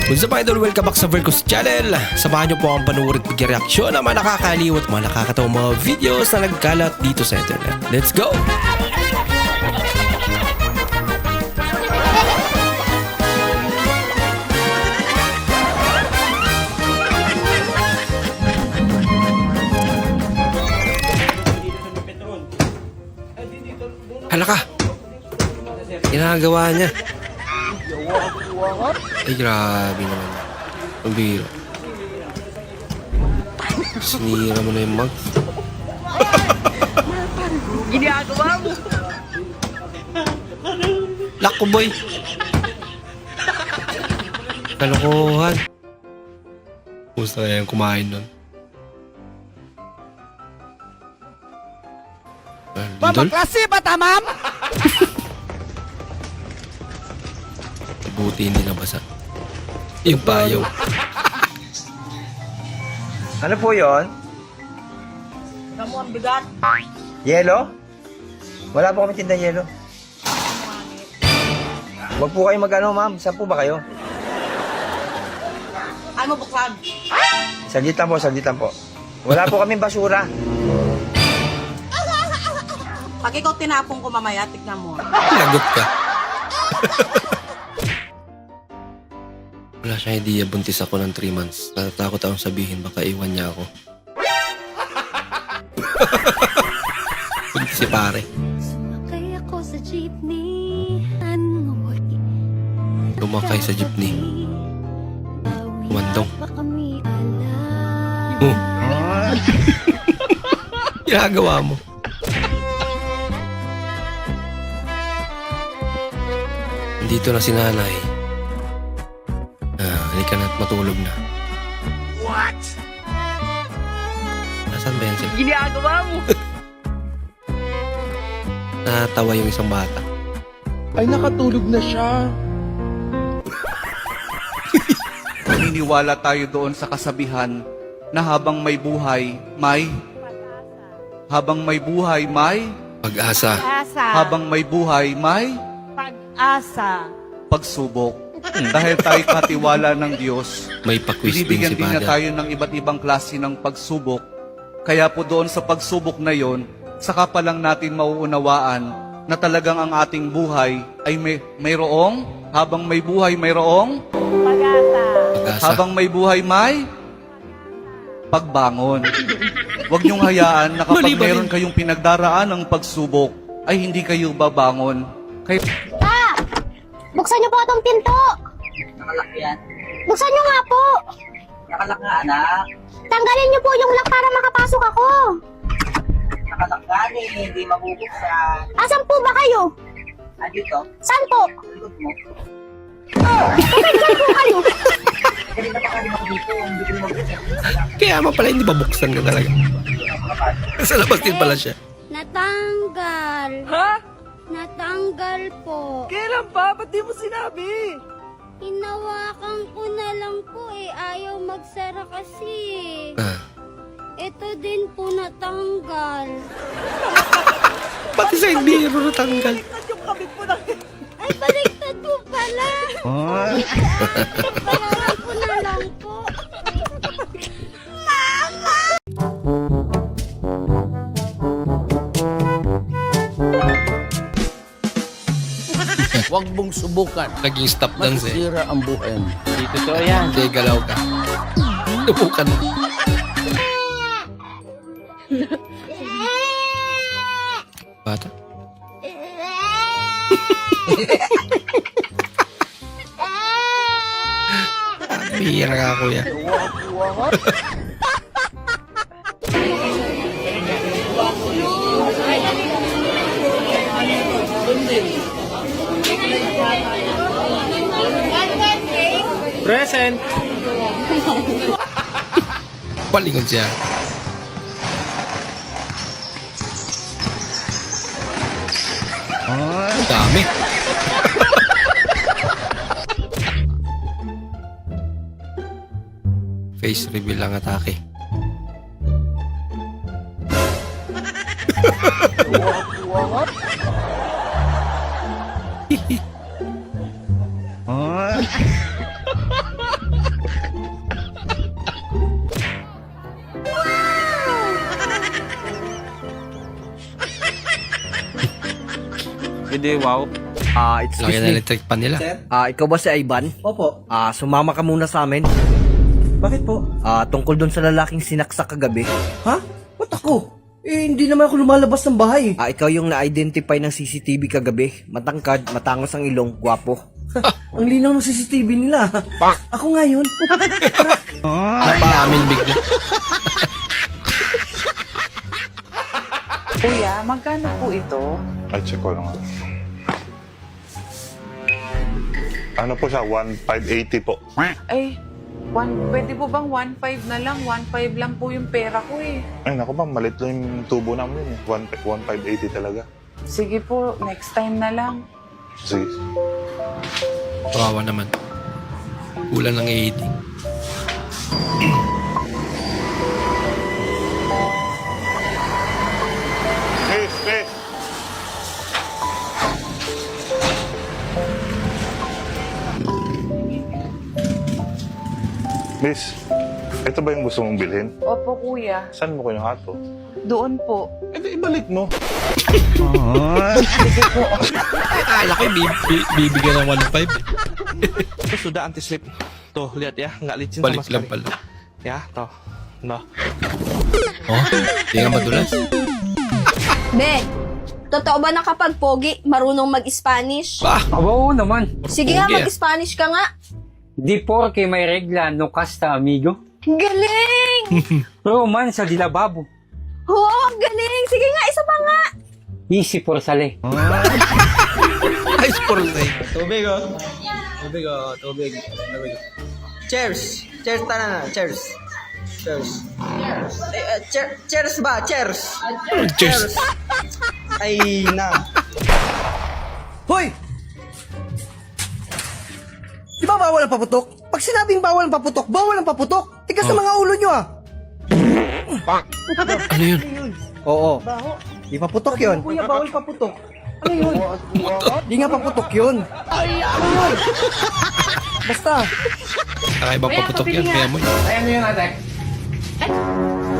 What's up idol? Welcome back sa Vercos Channel. Samahan niyo po ang panuorin at reaksyon ng mga nakakaliw at mga nakakatawang mga videos na nagkalat dito sa internet. Let's go! Hala ka! Ginagawa niya. Ay, grabe naman. Ang biro. Sinira mo na yung mug. Ginagawa mo. Lako, boy. Kalokohan. Gusto kaya yung kumain nun. Dindol? Klase ba, tamam? Buti hindi nabasa. Yung payaw. Ano po yon? Kamu ang bigat. Yelo? Wala po kami tinda yelo. Huwag po kayo mag-ano, ma'am. Saan po ba kayo? Ano buksan? Saglit lang po. Wala po kaming basura. Pag ikaw tinapong ko mamaya, tignan mo. Lagot ka. Wala siyang idea, buntis ako ng 3 months. Natatakot akong sabihin, baka iwan niya ako. Buntis si pare. Sumakay ako sa jeepney. Lumakay sa jeepney. Kumandong. Pa kami alam. Oh. Ginagawa mo. Dito na si nanay. Halika na at matulog na. What? Nasaan ba yan sila? Ginagawa mo. Natawa yung isang bata. Ay, nakatulog na siya. Naniniwala tayo doon sa kasabihan na habang may buhay, may Pag-asa. habang may buhay, may Pag-asa. pagsubok. Dahil tayo katiwala ng Diyos, May pakwiz din binibigyan si din niya Bada. tayo ng iba't ibang klase ng pagsubok. Kaya po doon sa pagsubok na yon, saka pa lang natin mauunawaan na talagang ang ating buhay ay mayroong, habang may buhay mayroong, Pag-asa. Pag-asa. habang may buhay may pagbangon. Huwag niyong hayaan na kapag Mali ba rin? meron kayong pinagdaraan ng pagsubok, ay hindi kayo babangon. Kaya Buksan niyo po itong pinto. Nakalak yan. Buksan niyo nga po. Nakalak nga, anak. Tanggalin niyo po yung lock para makapasok ako. Nakalak nga hindi mabubuksan. Asan po ba kayo? Andito, Saan po? likod mo. Saan po kayo? Kanina pa kami dito, hindi ko mabuksan. Kaya mo pala hindi mabuksan ka talaga. Sa labas din pala siya. Natanggal. Ha? Natanggal po. Kailan pa? Ba't di mo sinabi? Hinawakan ko na lang po eh. Ayaw magsara kasi. Ito din po natanggal. Pati sa hindi rin natanggal. At yung kabit mo na. Ay, baliktad po pala. Bayaran ko na lang po. Huwag mong subukan. Naging stop dance eh. Masisira ang buhay mo. Hindi, galaw ka. Subukan mo. Bata? Bihira ka, kuya. Present! Palingon siya. Ang dami. Face reveal ang atake. Edi wow. Laki Excuse na me. electric pan nila. Ikaw ba si Ivan? Opo. Sumama ka muna sa amin. Bakit po? Tungkol doon sa lalaking sinaksak kagabi. Ha? Ba't ako? Eh, hindi naman ako lumalabas ng bahay. Ikaw yung na-identify ng CCTV kagabi. Matangkad, matangos ang ilong, gwapo. Ang linaw ng CCTV nila. Ako nga yun. Napaamin bigla. Kuya, magkano po ito? Ay, check ko lang. Ano po siya? 1,580 po. Ay, pwede po bang 1.5 na lang? 1.5 lang po yung pera ko eh. Ay, naku ba, malit lang yung tubo namin eh. 1,580 talaga. Sige po, next time na lang. Sige. Kawawa naman. Kulang ng 80. Miss, miss! Miss, ito ba yung gusto mong bilhin? Opo, kuya. Saan mo kinuha to? Doon po. Eh, di ibalik mo. Akala ko bibigyan ng 1.5. Ito sudah anti-slip. Tuh, lihat ya. Nggak licin Balik sama lang sekali. pala. Ya, toh. No. Oh, di nga madulas. Be, totoo ba na kapag pogi, marunong mag-Spanish? Bah! Oo naman. Sige nga, Pogi, mag-Spanish ka nga. Di porque may regla, no casta, amigo. Galing! Romansa di lababo. Oo, ang galing! Sige nga, isa pa nga! Easy por sale. Ice for day. Tubig, oh. Tubig, oh. Tubig. Cheers! Cheers, tara na. Cheers. Cheers. Cheers ba? Cheers! Cheers. Ay, na. Hoy! Di ba bawal ang paputok? Pag sinabing bawal ang paputok, bawal ang paputok. Tigas sa mga ulo nyo ah. Ano yun? Oo. Di paputok yun. Kuya, bawal paputok. Ano yun? Di nga paputok yun. Ano yun? Basta. Nakaibang paputok yan. Kaya mo yun. Ay, ano yun, ate? Ano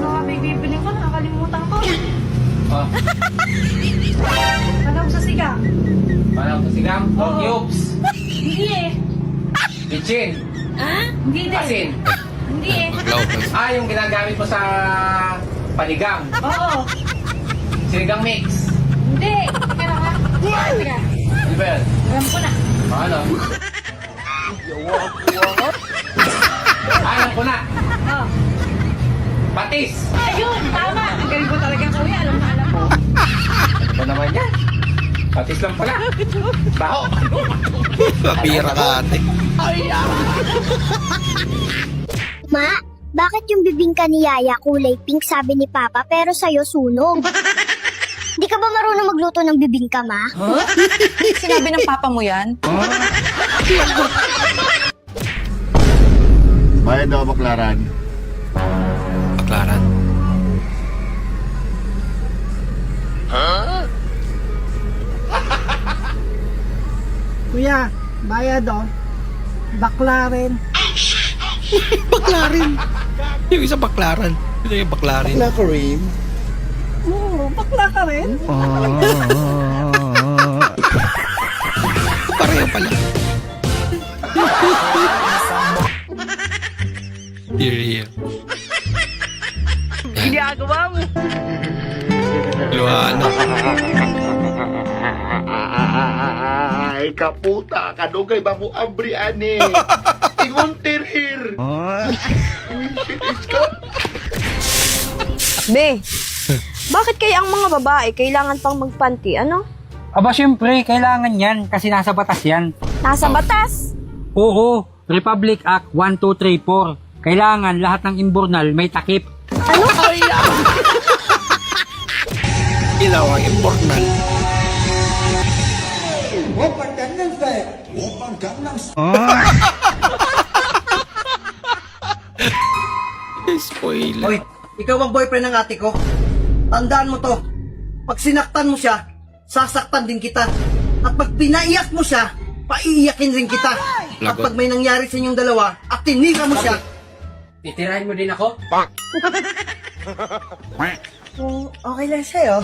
nga, may bibili ko, nakakalimutan ko. Oh. Alam sa sigang. Parang sigang? Oh, cubes. Hindi eh. Kitchen. Hindi din. Asin. Hindi eh. Maglaw ka. Yung ginagamit mo sa panigang. Oo. Sinigang mix. Hindi. Teka lang ha. Teka. Ano ba yan? Alam ko na. Ano? Alam ko na. Oh. Patis. Ayun, tama. Ang galing ko talaga, kuya. Alam na alam mo. Ano ba naman yan? Patis lang pala. Baho. Kapira ka ate. Ma, bakit yung bibingka ni Yaya kulay pink sabi ni Papa pero sa'yo sunog? Di ka ba marunong magluto ng bibingka, Ma? Sinabi ng papa mo yan? Bayad daw baklaran. Baklaran. Kuya, bayad oh. Bakla rin. Baklarin. Yung isa baklaran. Ito yung baklarin. ka rin? Oo, bakla ka rin. Pareho pala. Here. Ginagawa mo. Luhana. Ay, kaputa. Kadugay ba mo abri, ane? Ingon tirhir. Be, bakit kaya ang mga babae kailangan pang magpanty, ano? Aba, syempre, kailangan yan kasi nasa batas yan. Nasa batas. Oo, Republic Act 1234. Kailangan lahat ng imbornal may takip. Ano? Ilaw ang importante. Spoiler. Hoy, ikaw ang boyfriend ng ate ko. Tandaan mo to. Pag sinaktan mo siya, sasaktan din kita. At pag pinaiyak mo siya, paiiyakin rin kita. At pag may nangyari sa inyong dalawa, at tinira mo siya, Titirahin mo din ako? Kung okay lang sa'yo.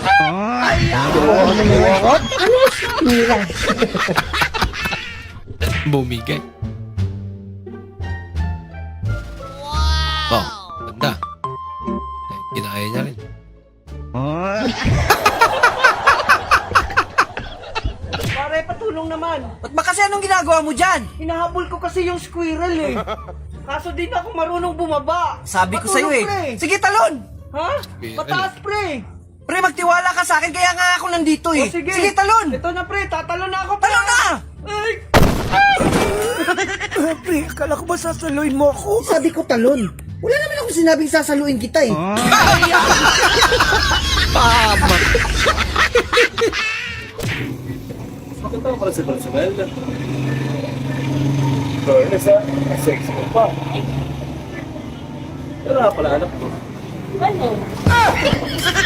Bumigay. Wow. Ganda. Kinaya niya rin. Pare, patulong naman. Ba't ba kasi anong ginagawa mo dyan? Hinahabol ko kasi yung squirrel eh. Kaso di na ako marunong bumaba. Sabi ko sa'yo eh. Sige, talon! Ha? Pataas, pre! Pre, magtiwala ka sa akin, kaya nga ako nandito eh. Sige, talon! Ito na, pre. Tatalon na ako. Talon na! Ay! Pre, akala ko ba sasaluin mo ako? Sabi ko talon. Wala naman ako sinabing sasaluin kita eh. Pama.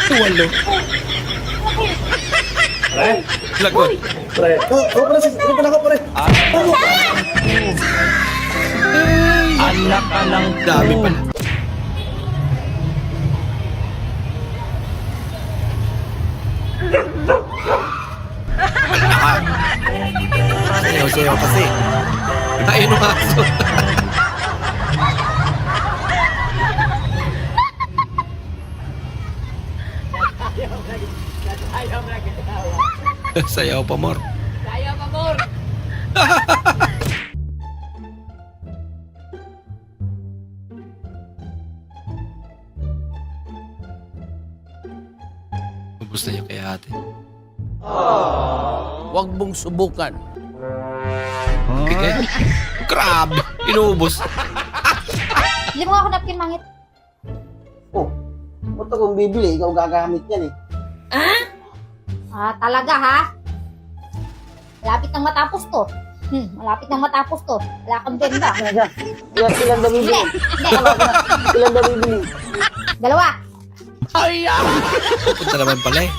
Tuwalo. Lagot. Anak ka lang Dami pala. Sayaw-sayaw kasi. Tayo nung aso. Sayaw pa, Mor. Kaya pa, Mor. Ubus na yung kay ate. Huwag mong subukan. Bigay. Grabe. Inuubos. Hindi mo ako napkin mangit. Oh, ba't akong bibili? Ikaw gagamit yan eh. Ah, talaga ha? Malapit nang matapos to. Malapit nang matapos to. Wala kang benda. Ilan daw Hindi. bibili? Hindi. Ilan daw bibili? Dalawa. Pupunta naman pala eh.